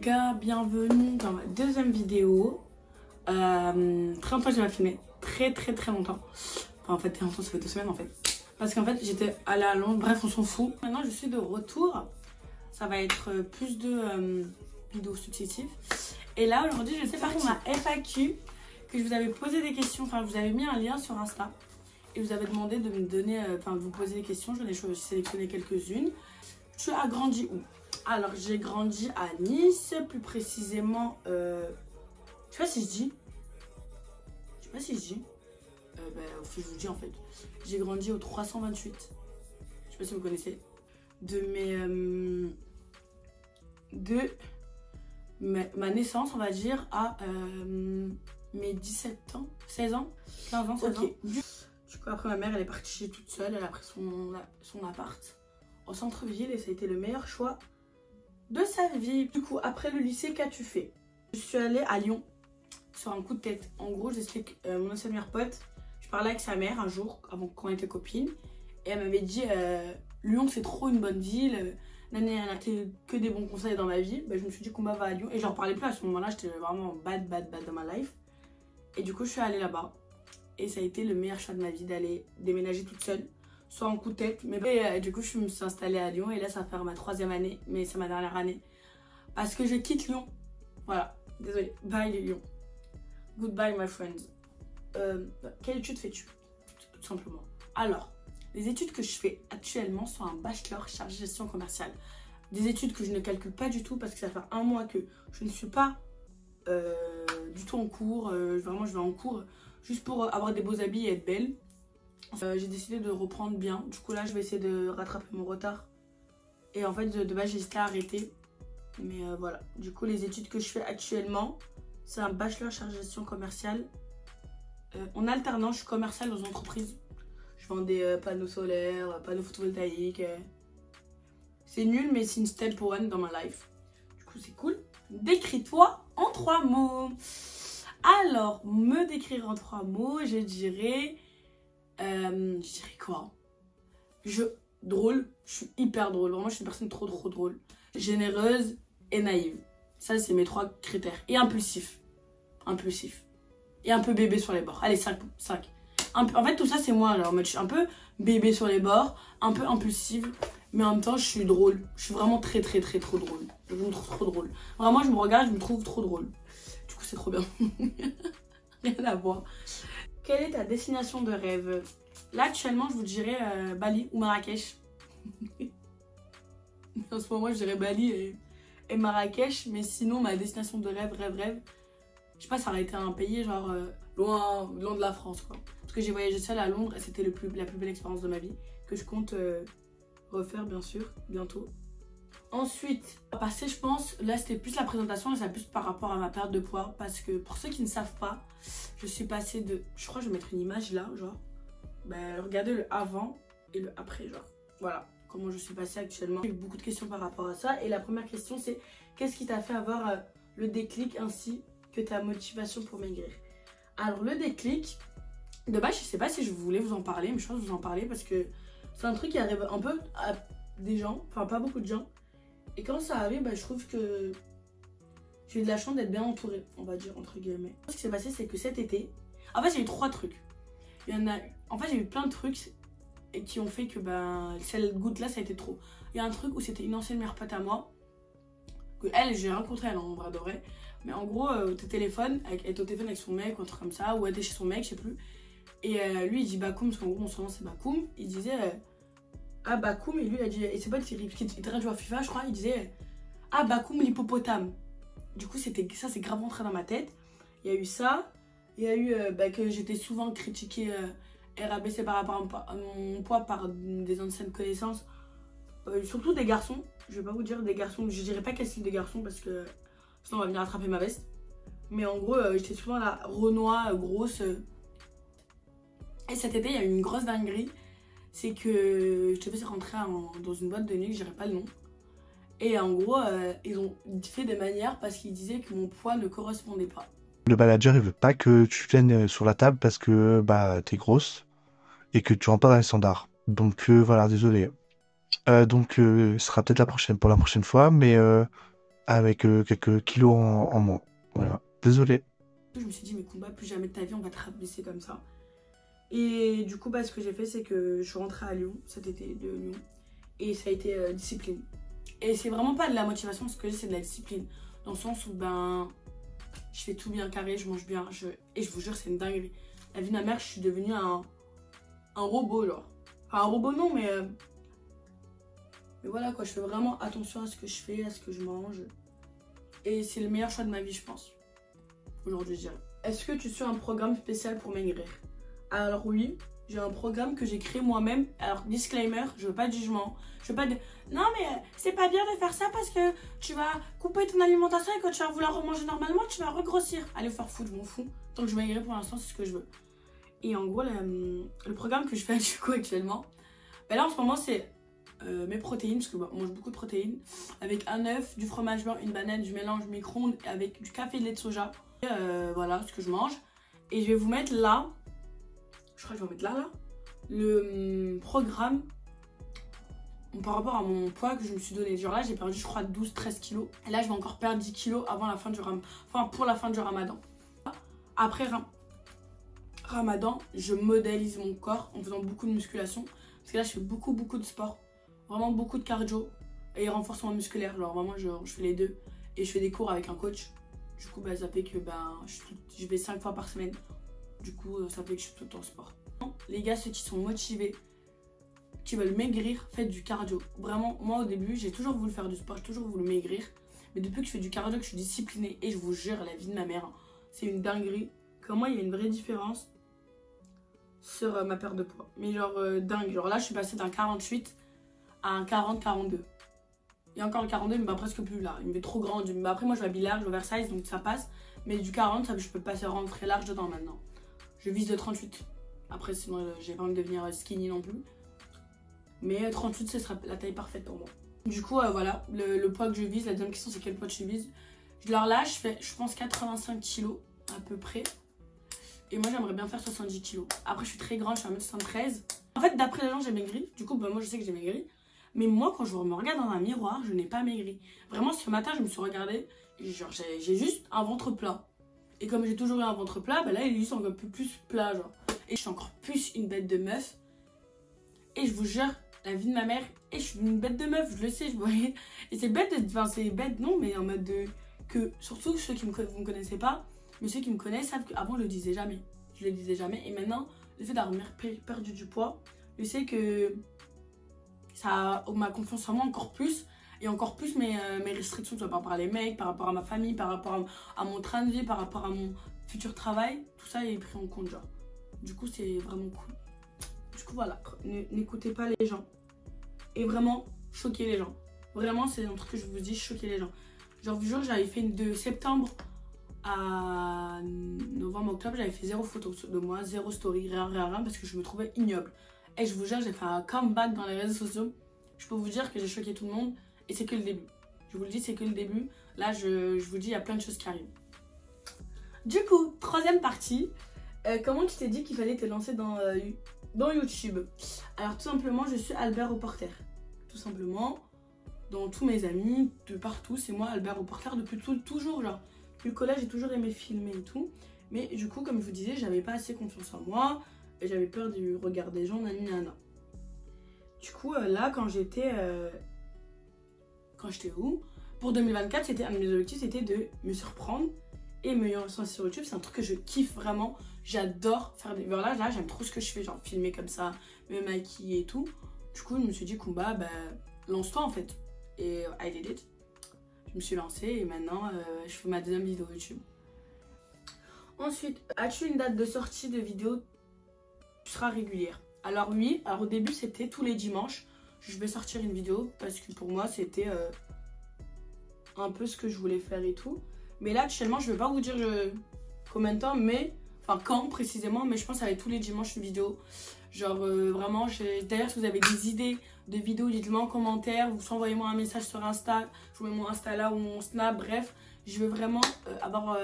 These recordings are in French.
gars, bienvenue dans ma deuxième vidéo. Très longtemps j'ai pas filmé, très longtemps. Enfin, en fait, très longtemps, ça fait 2 semaines en fait. Parce qu'en fait j'étais allée à Londres, bref on s'en fout. Maintenant je suis de retour, ça va être plus de vidéos successives. Et là aujourd'hui je sais pas pour ma FAQ que je vous avais posé des questions, enfin je vous avais mis un lien sur Insta. Et vous avez demandé de me donner, de vous poser des questions, j'en ai sélectionné quelques-unes. Tu as grandi où? Alors j'ai grandi à Nice, plus précisément, je sais pas si je dis. Je vous dis en fait. J'ai grandi au 328. Je sais pas si vous connaissez. Ma naissance, on va dire, à mes 17 ans, 16 ans, 15 ans, 16 ans. Du coup, après ma mère, elle est partie toute seule. Elle a pris son appart au centre-ville et ça a été le meilleur choix de sa vie. Du coup, après le lycée, qu'as-tu fait? Je suis allée à Lyon sur un coup de tête. En gros, j'explique, mon ancienne meilleure pote, je parlais avec sa mère un jour, avant qu'on était copines, et elle m'avait dit Lyon, c'est trop une bonne ville. Elle a que des bons conseils dans ma vie. Bah, je me suis dit qu'on va à Lyon et j'en parlais plus à ce moment-là. J'étais vraiment bad dans ma life. Et du coup, je suis allée là-bas. Et ça a été le meilleur choix de ma vie d'aller déménager toute seule, soit en coup de tête. Mais du coup, je me suis installée à Lyon et là, ça va faire ma 3e année, mais c'est ma dernière année. Parce que je quitte Lyon. Voilà, désolée. Bye Lyon. Goodbye my friends. Quelle étude fais-tu? Tout simplement. Alors, les études que je fais actuellement sont un bachelor chargé de gestion commerciale. Des études que je ne calcule pas du tout parce que ça fait 1 mois que je ne suis pas du tout en cours. Vraiment, je vais en cours juste pour avoir des beaux habits et être belle. J'ai décidé de reprendre bien. Du coup, là, je vais essayer de rattraper mon retard. Et en fait, de base, j'hésitais à arrêter. Mais voilà. Du coup, les études que je fais actuellement, c'est un bachelor chargé de gestion commerciale. En alternance, je suis commerciale dans une entreprise. Je vends des panneaux solaires, panneaux photovoltaïques. C'est nul, mais c'est une step one dans ma life. Du coup, c'est cool. Décris-toi en 3 mots. Alors, me décrire en 3 mots, je dirais quoi? Drôle, je suis hyper drôle. Vraiment, je suis une personne trop drôle. Généreuse et naïve. Ça, c'est mes 3 critères. Et impulsif. Et un peu bébé sur les bords. Allez, 5. En fait, tout ça, c'est moi. Alors, je suis un peu bébé sur les bords, un peu impulsive, mais en même temps, je suis drôle. Je suis vraiment très trop drôle. Je me trouve trop drôle. Vraiment, je me regarde, je me trouve trop drôle. Du coup, c'est trop bien. Rien à voir. Quelle est ta destination de rêve? Là, actuellement, je vous dirais Bali ou Marrakech. En ce moment, je dirais Bali et Marrakech. Mais sinon, ma destination de rêve, je sais pas, ça aurait été un pays genre loin de la France, quoi. Parce que j'ai voyagé seule à Londres et c'était la plus belle expérience de ma vie. Que je compte refaire, bien sûr, bientôt. Ensuite, à passer, je pense, là c'était plus la présentation, là c'est plus par rapport à ma perte de poids. Parce que pour ceux qui ne savent pas, je suis passée de... Je crois que je vais mettre une image là, genre. Ben, regardez le avant et le après, genre. Voilà, comment je suis passée actuellement. J'ai eu beaucoup de questions par rapport à ça. Et la première question c'est, qu'est-ce qui t'a fait avoir le déclic ainsi que ta motivation pour maigrir? Alors le déclic, de base je sais pas si je voulais vous en parler, mais je pense que vous en parler parce que c'est un truc qui arrive un peu à des gens, enfin pas beaucoup de gens. Et quand ça arrive, bah, je trouve que j'ai eu de la chance d'être bien entourée, on va dire, entre guillemets. Ce qui s'est passé, c'est que cet été, en fait, j'ai eu 3 trucs. En fait, j'ai eu plein de trucs et qui ont fait que cette goutte-là, ça a été trop. Il y a un truc où c'était une ancienne meilleure pote à moi, que j'ai rencontrée elle, en vrai de vrai. Mais en gros, elle était au téléphone avec son mec ou un truc comme ça, ou elle était chez son mec, je sais plus. Et lui, il dit Bakoum, parce qu'en gros, mon surnom c'est Bakoum. Il disait ah Bakoum, et lui il a dit, et c'est pas le Thierry, parce qu'il était en train de jouer à FIFA, je crois, il disait ah Bakoum l'hippopotame. Du coup, ça c'est grave rentré dans ma tête. Il y a eu ça, il y a eu que j'étais souvent critiquée et rabaissée par rapport à mon poids par des anciennes connaissances, surtout des garçons. Je vais pas vous dire des garçons, je dirais pas quel style de garçon parce que sinon on va venir attraper ma veste. Mais en gros, j'étais souvent la renois grosse. Et cet été, il y a eu une grosse dinguerie. C'est que je devais rentrer dans une boîte de nuit, je dirais pas le nom. Et en gros, ils ont fait des manières parce qu'ils disaient que mon poids ne correspondait pas. Le manager, il veut pas que tu viennes sur la table parce que t'es grosse et que tu rentres pas dans les standards. Donc voilà, désolé. Ce sera peut-être pour la prochaine fois, mais avec quelques kilos en moins. Voilà. Désolé. Je me suis dit, mais combat, plus jamais de ta vie, on va te rabaisser comme ça. Et du coup, bah, ce que j'ai fait, c'est que je suis rentrée à Lyon, cet été de Lyon. Et ça a été discipline. Et c'est vraiment pas de la motivation, ce que j'ai, c'est de la discipline. Dans le sens où, ben, je fais tout bien carré, je mange bien. Et je vous jure, c'est une dinguerie. La vie de ma mère, je suis devenue un robot, genre. Enfin, un robot, non, mais voilà, quoi. Je fais vraiment attention à ce que je fais, à ce que je mange. Et c'est le meilleur choix de ma vie, je pense. Aujourd'hui, je dirais. Est-ce que tu suis un programme spécial pour maigrir? Alors oui, j'ai un programme que j'ai créé moi-même. Alors disclaimer, je veux pas de jugement. Je veux pas de... Non mais c'est pas bien de faire ça parce que tu vas couper ton alimentation et quand tu vas vouloir remanger normalement, tu vas regrossir. Allez faire foutre, je m'en fous. Tant que je maigrirai pour l'instant, c'est ce que je veux. Et en gros, le programme que je fais du coup actuellement, ben là en ce moment c'est mes protéines, parce que bah, on mange beaucoup de protéines, avec un œuf, du fromage blanc, une banane, du mélange micro-ondes avec du café et de lait de soja. Voilà ce que je mange. Et je vais vous mettre là, je crois que je vais vous mettre là, le programme par rapport à mon poids que je me suis donné. Genre là, j'ai perdu, je crois, 12-13 kilos. Et là, je vais encore perdre 10 kilos avant la fin du pour la fin du ramadan. Après ramadan, je modélise mon corps en faisant beaucoup de musculation. Parce que là, je fais beaucoup de sport. Vraiment beaucoup de cardio et renforcement musculaire. Genre vraiment, je fais les deux. Et je fais des cours avec un coach. Du coup, bah, ça fait que je vais 5 fois par semaine. Du coup, ça fait que je suis tout le temps en sport. Les gars, ceux qui sont motivés, qui veulent maigrir, faites du cardio. Vraiment, moi au début, j'ai toujours voulu faire du sport, j'ai toujours voulu maigrir. Mais depuis que je fais du cardio, que je suis disciplinée, et je vous jure, la vie de ma mère, c'est une dinguerie. Comment il y a une vraie différence sur ma perte de poids. Mais genre dingue. Genre là, je suis passée d'un 48 à un 40-42. Et encore le 42, il me va presque plus là. Il me fait trop grand. Mais après, moi, je m'habille large, oversize, donc ça passe. Mais du 40, ça, je peux passer rentrer large dedans maintenant. Je vise le 38. Après, sinon, j'ai pas envie de devenir skinny non plus. Mais 38, ce sera la taille parfaite pour moi. Du coup, voilà, le poids que je vise. La deuxième question, c'est quel poids je vise. Alors là, je fais, je pense, 85 kilos à peu près. Et moi, j'aimerais bien faire 70 kilos. Après, je suis très grande, je suis à 1m73. En fait, d'après les gens, j'ai maigri. Du coup, bah, moi, je sais que j'ai maigri. Mais moi, quand je me regarde dans un miroir, je n'ai pas maigri. Vraiment, ce matin, je me suis regardée. Et genre, j'ai juste un ventre plat. Et comme j'ai toujours eu un ventre plat, bah là, il est juste encore plus plat, genre. Et je suis encore plus une bête de meuf. Et je vous jure, la vie de ma mère, et je suis une bête de meuf, je le sais, je voyais. Et c'est bête de... Enfin, c'est bête, non, mais en mode de... Que, surtout ceux qui vous me connaissez pas, mais ceux qui me connaissent savent qu'avant, je le disais jamais. Je le disais jamais. Et maintenant, le fait d'avoir perdu du poids, je sais que ça m'a confiance en moi encore plus. Et encore plus mes restrictions, par rapport à les mecs, par rapport à ma famille, par rapport à mon train de vie, par rapport à mon futur travail. Tout ça est pris en compte, genre. Du coup, c'est vraiment cool. Du coup, voilà. N'écoutez pas les gens. Et vraiment, choquez les gens. Vraiment, c'est un truc que je vous dis, choquer les gens. Genre, du jour, j'avais fait de septembre à novembre-octobre, j'avais fait 0 photo de moi, 0 story, rien, parce que je me trouvais ignoble. Et je vous jure, j'ai fait un comeback dans les réseaux sociaux. Je peux vous dire que j'ai choqué tout le monde. Et c'est que le début. Je vous le dis, c'est que le début. Là, je vous dis, il y a plein de choses qui arrivent. Du coup, troisième partie. Comment tu t'es dit qu'il fallait te lancer dans YouTube? Alors, tout simplement, je suis Albert Reporter. Tout simplement, dans tous mes amis, de partout, c'est moi, Albert Reporter, depuis toujours, genre. Depuis le collège, j'ai toujours aimé filmer et tout. Mais du coup, comme je vous disais, j'avais pas assez confiance en moi. Et j'avais peur du regard des gens, nanana. Du coup, là, quand j'étais où? Pour 2024, c'était un de mes objectifs, c'était de me surprendre et me lancer sur YouTube. C'est un truc que je kiffe vraiment. J'adore faire des... Là, j'aime trop ce que je fais, genre filmer comme ça, me maquiller et tout. Du coup, je me suis dit, Kumba, bah, lance-toi en fait. Et I did it. Je me suis lancée et maintenant, je fais ma deuxième vidéo YouTube. Ensuite, as-tu une date de sortie de vidéo qui sera régulière? Alors oui, alors au début, c'était tous les dimanches. Je vais sortir une vidéo parce que pour moi, c'était un peu ce que je voulais faire et tout. Mais là, actuellement, je ne vais pas vous dire combien de temps, mais... Enfin, quand précisément, mais je pense que ça va être tous les dimanches une vidéo. Genre, vraiment, d'ailleurs, si vous avez des idées de vidéos, dites-le en commentaire. Vous envoyez-moi un message sur Insta. Je vous mets mon Insta là ou mon Snap. Bref, je veux vraiment avoir...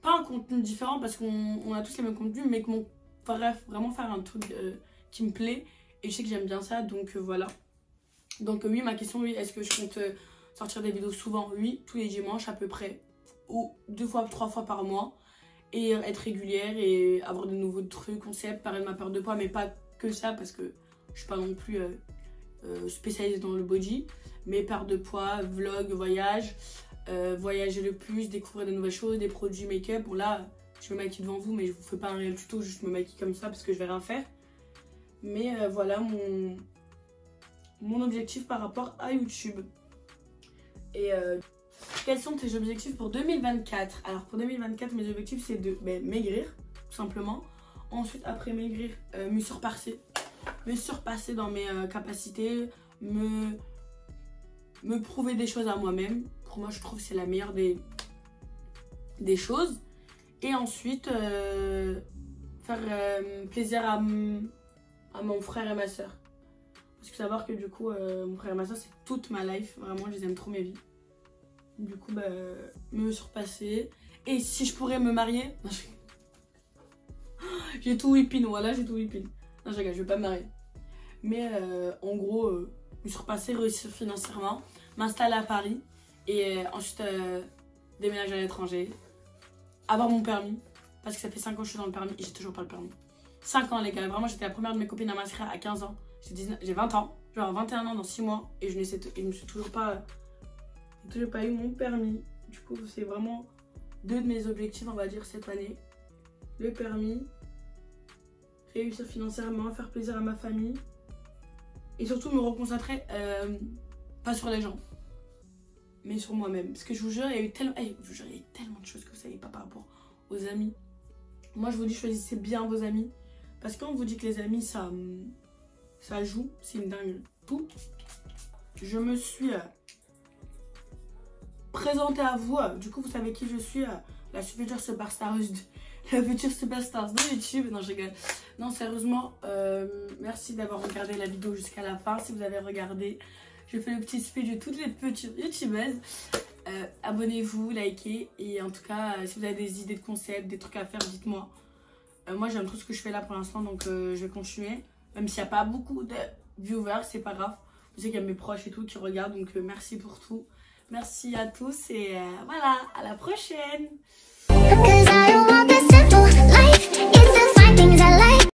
pas un contenu différent parce qu'on a tous les mêmes contenus, mais que bref, vraiment faire un truc qui me plaît. Et je sais que j'aime bien ça, donc voilà. Donc oui, ma question, oui, est-ce que je compte Sortir des vidéos souvent, oui, tous les dimanches à peu près. Ou 2 fois, 3 fois par mois. Et être régulière et avoir de nouveaux trucs, concepts, parler de ma perte de poids, mais pas que ça parce que je suis pas non plus spécialisée dans le body. Mais perte de poids, vlog, voyage, voyager le plus, découvrir de nouvelles choses, des produits make-up. Bon là, je me maquille devant vous, mais je vous fais pas un réel tuto, juste me maquille comme ça parce que je vais rien faire. Mais voilà mon objectif par rapport à YouTube. Et quels sont tes objectifs pour 2024? Alors pour 2024, mes objectifs c'est de maigrir, tout simplement. Ensuite, après maigrir, me surpasser. Me surpasser dans mes capacités, me prouver des choses à moi-même. Pour moi, je trouve que c'est la meilleure des choses. Et ensuite, faire plaisir à mon frère et ma soeur. Parce qu'il faut savoir que du coup, mon frère et ma soeur, c'est toute ma life. Vraiment, je les aime trop, mes vies. Du coup, me surpasser. Et si je pourrais me marier... J'ai tout whipping, voilà, j'ai tout whipping. Non, je vais pas me marier. Mais en gros, me surpasser, réussir financièrement, m'installer à Paris. Et ensuite, déménager à l'étranger. Avoir mon permis. Parce que ça fait 5 ans que je suis dans le permis et j'ai toujours pas le permis. 5 ans, les gars. Vraiment, j'étais la première de mes copines à m'inscrire à 15 ans. J'ai 20 ans. Je vais avoir 21 ans dans 6 mois. Et je me suis toujours pas eu mon permis. Du coup, c'est vraiment 2 de mes objectifs, on va dire, cette année. Le permis, réussir financièrement, faire plaisir à ma famille. Et surtout me reconcentrer, pas sur les gens, mais sur moi-même. Parce que je vous jure, il y a eu tellement de choses que vous savez pas par rapport aux amis. Moi, je vous dis, choisissez bien vos amis. Parce que quand on vous dit que les amis, ça joue, c'est une dingue. Tout. Je me suis présentée à vous. Du coup, vous savez qui je suis, la future superstar de YouTube. Non, je rigole. Non, sérieusement, merci d'avoir regardé la vidéo jusqu'à la fin. Si vous avez regardé, je fais le petit speech de toutes les petites youtubeuses. Abonnez-vous, likez. Et en tout cas, si vous avez des idées de concepts, des trucs à faire, dites-moi. Moi, j'aime tout ce que je fais là pour l'instant, donc je vais continuer. Même s'il n'y a pas beaucoup de viewers, c'est pas grave. Je sais qu'il y a mes proches et tout qui regardent, donc merci pour tout. Merci à tous et voilà, à la prochaine.